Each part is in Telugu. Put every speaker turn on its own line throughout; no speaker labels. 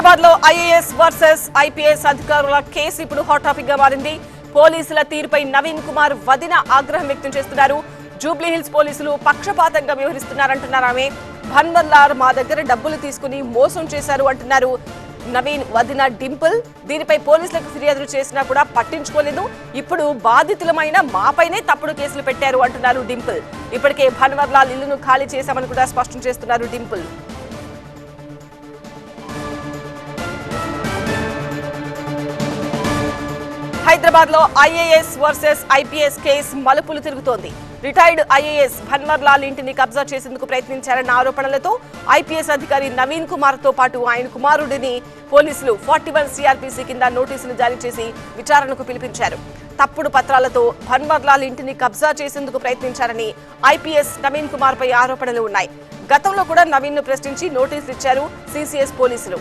హైదరాబాద్ లో ఐఏఎస్ వర్సెస్ ఐపీఎస్ అధికారుల కేసు ఇప్పుడు హాట్ టాపిక్ గా మారింది. పోలీసుల తీరుపై నవీన్ కుమార్ వదిన ఆగ్రహం వ్యక్తం చేస్తున్నారు. జూబ్లీ హిల్స్ పోలీసులు పక్షపాతంగా వ్యవహరిస్తున్నారంటున్నారు ఆమె. భన్వర్లాల్ మా దగ్గర డబ్బులు తీసుకుని మోసం చేశారు అంటున్నారు నవీన్ వదిన డింపుల్. దీనిపై పోలీసులకు ఫిర్యాదులు చేసినా కూడా పట్టించుకోలేదు. ఇప్పుడు బాధితులమైన మాపైనే తప్పుడు కేసులు పెట్టారు అంటున్నారు డింపుల్. ఇప్పటికే భన్వర్లాల్ ఇల్లును ఖాళీ చేశామని కూడా స్పష్టం చేస్తున్నారు డింపుల్. హైదరాబాద్ లో ఐఏఎస్ వర్సెస్ ఐపీఎస్ కేసు మలుపులు తిరుగుతోంది. రిటైర్డ్ ఐఏఎస్ భన్వర్లాల్ ఇంటిని కబ్జా చేసేందుకు ప్రయత్నించారన్న ఆరోపణలతో ఐపీఎస్ అధికారి నవీన్ కుమార్ తో పాటు ఆయన కుమారుడిని పోలీసులు 41 సిఆర్పీసీ కింద నోటీసులు జారీ చేసి విచారణకు పిలిపించారు. తప్పుడు పత్రాలతో భన్వర్లాల్ ఇంటిని కబ్జా చేసేందుకు ప్రయత్నించారని ఐపీఎస్ నవీన్ కుమార్ పై ఆరోపణలు ఉన్నాయి. గతంలో కూడా నవీన్ ను ప్రశ్నించి నోటీసులు ఇచ్చారు సిసిఎస్ పోలీసులు.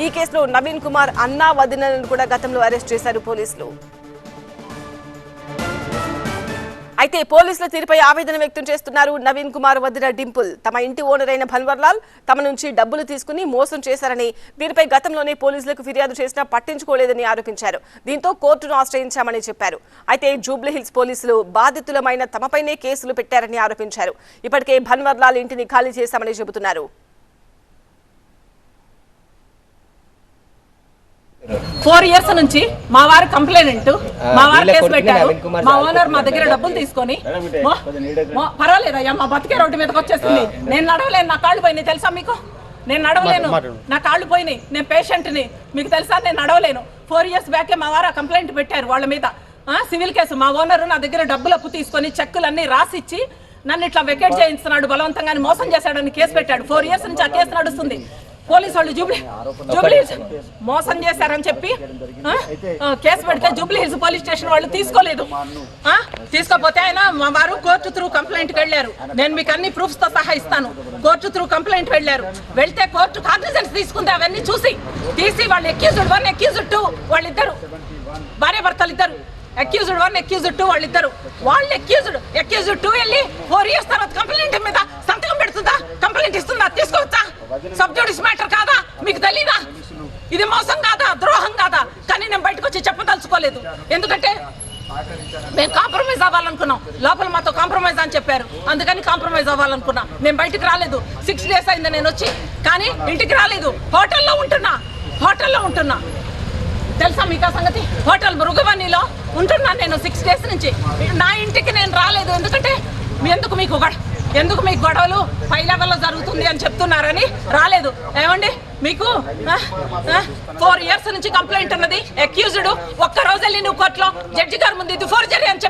ఈ కేసులో నవీన్ కుమార్ అన్నా వదినలను కూడా గతంలో అరెస్ట్ చేశారు పోలీసులు. అయితే పోలీసుల తీరుపై ఆవేదన వ్యక్తం చేస్తున్నారు నవీన్ కుమార్ వదిన డింపుల్. తమ ఇంటి ఓనర్ అయిన భన్వర్లాల్ తమ నుంచి డబ్బులు తీసుకుని మోసం చేశారని, దీనిపై గతంలోనే పోలీసులకు ఫిర్యాదు చేసినా పట్టించుకోలేదని ఆరోపించారు. దీంతో కోర్టును ఆశ్రయించామని చెప్పారు. అయితే జూబ్లీ హిల్స్ పోలీసులు బాధితులమైన తమపైనే కేసులు పెట్టారని ఆరోపించారు. ఇప్పటికే భన్వర్లాల్ ఇంటిని ఖాళీ చేశామని చెబుతున్నారు.
4 years నుంచి మా వారు కంప్లైంట్, మా వారు కేసు పెట్టారు. మా ఓనర్ మా దగ్గర డబ్బులు తీసుకొని పర్వాలేదయ్యా మా బతికే రోడ్డు మీదకి వచ్చేసింది. నేను నడవలేను, నా కాళ్ళు పోయినాయి తెలుసా మీకు? నేను నడవలేను, నా కాళ్ళు పోయినాయి. నేను పేషెంట్ని, మీకు తెలుసా? నేను నడవలేను. 4 years బ్యాకే మా వారు కంప్లైంట్ పెట్టారు వాళ్ళ మీద. Civil case. మా ఓనరు నా దగ్గర డబ్బులు అప్పు తీసుకొని చెక్కులన్నీ రాసిచ్చి నన్ను ఇట్లా వెకేట్ చేయిస్తున్నాడు, బలవంతంగా మోసం చేశాడని కేసు పెట్టాడు. 4 years నుంచి ఆ కేసు నడుస్తుంది. పోలీసు వాళ్ళు జూబ్లీ మోసం చేశారని చెప్పి కేసు పెడితే జూబ్లీ హిల్స్ పోలీస్ స్టేషన్ వాళ్ళు తీసుకోలేదు. తీసుకోపోతే ఆయన మా వారు కోర్టు త్రూ కంప్లైంట్కి వెళ్ళారు. నేను మీకు అన్ని ప్రూఫ్స్ తో సహా ఇస్తాను. కోర్టు త్రూ కంప్లైంట్ వెళ్ళారు. వెళ్తే కోర్టు కాగ్నిజెన్స్ తీసుకుంది. అవన్నీ తీసి వాళ్ళు అక్యూజ్డ్ 1 అక్యూజ్డ్ 2 వాళ్ళిద్దరు భార్య భర్తలు ఇద్దరు. అక్యూజ్డ్ 1 అక్యూజ్డ్ 2 వాళ్ళిద్దరు. వాళ్ళు అక్యూజ్డ్ 2 వెళ్ళి 4 years తర్వాత కంప్లైంట్ మీద సంతకం పెడుతుందా? కంప్లైంట్ ఇస్తుందా? తీసుకోవచ్చా? సబ్జుడిస్ మ్యాటర్ కాదా? మీకు తెలీదా? ఇది మోసం కాదా? ద్రోహం కాదా? కానీ నేను బయటకు వచ్చి చెప్పదలుచుకోలేదు. ఎందుకంటే మేము కాంప్రమైజ్ అవ్వాలనుకున్నాం. లోపల మాతో కాంప్రమైజ్ అని చెప్పారు. అందుకని కాంప్రమైజ్ అవ్వాలనుకున్నా. మేము బయటకు రాలేదు. 6 days అయింది నేను వచ్చి, కానీ ఇంటికి రాలేదు. హోటల్లో ఉంటున్నా. తెలుసా మీకు ఆ సంగతి? హోటల్ మృగవనిలో ఉంటున్నాను నేను 6 days నుంచి. నా ఇంటికి నేను రాలేదు. ఎందుకంటే ఎందుకు మీకు గొడవలు పై లెవెల్లో జరుగుతుంది అని చెప్తున్నారని రాలేదు. ఏమండి మీకు 4 years నుంచి కంప్లైంట్ ఉన్నది. అక్యూజ్డ్ ఒక్క రోజు వెళ్ళి నువ్వు కోర్టులో జడ్జి గారి ముందు ఇది ఫోర్జరీ అని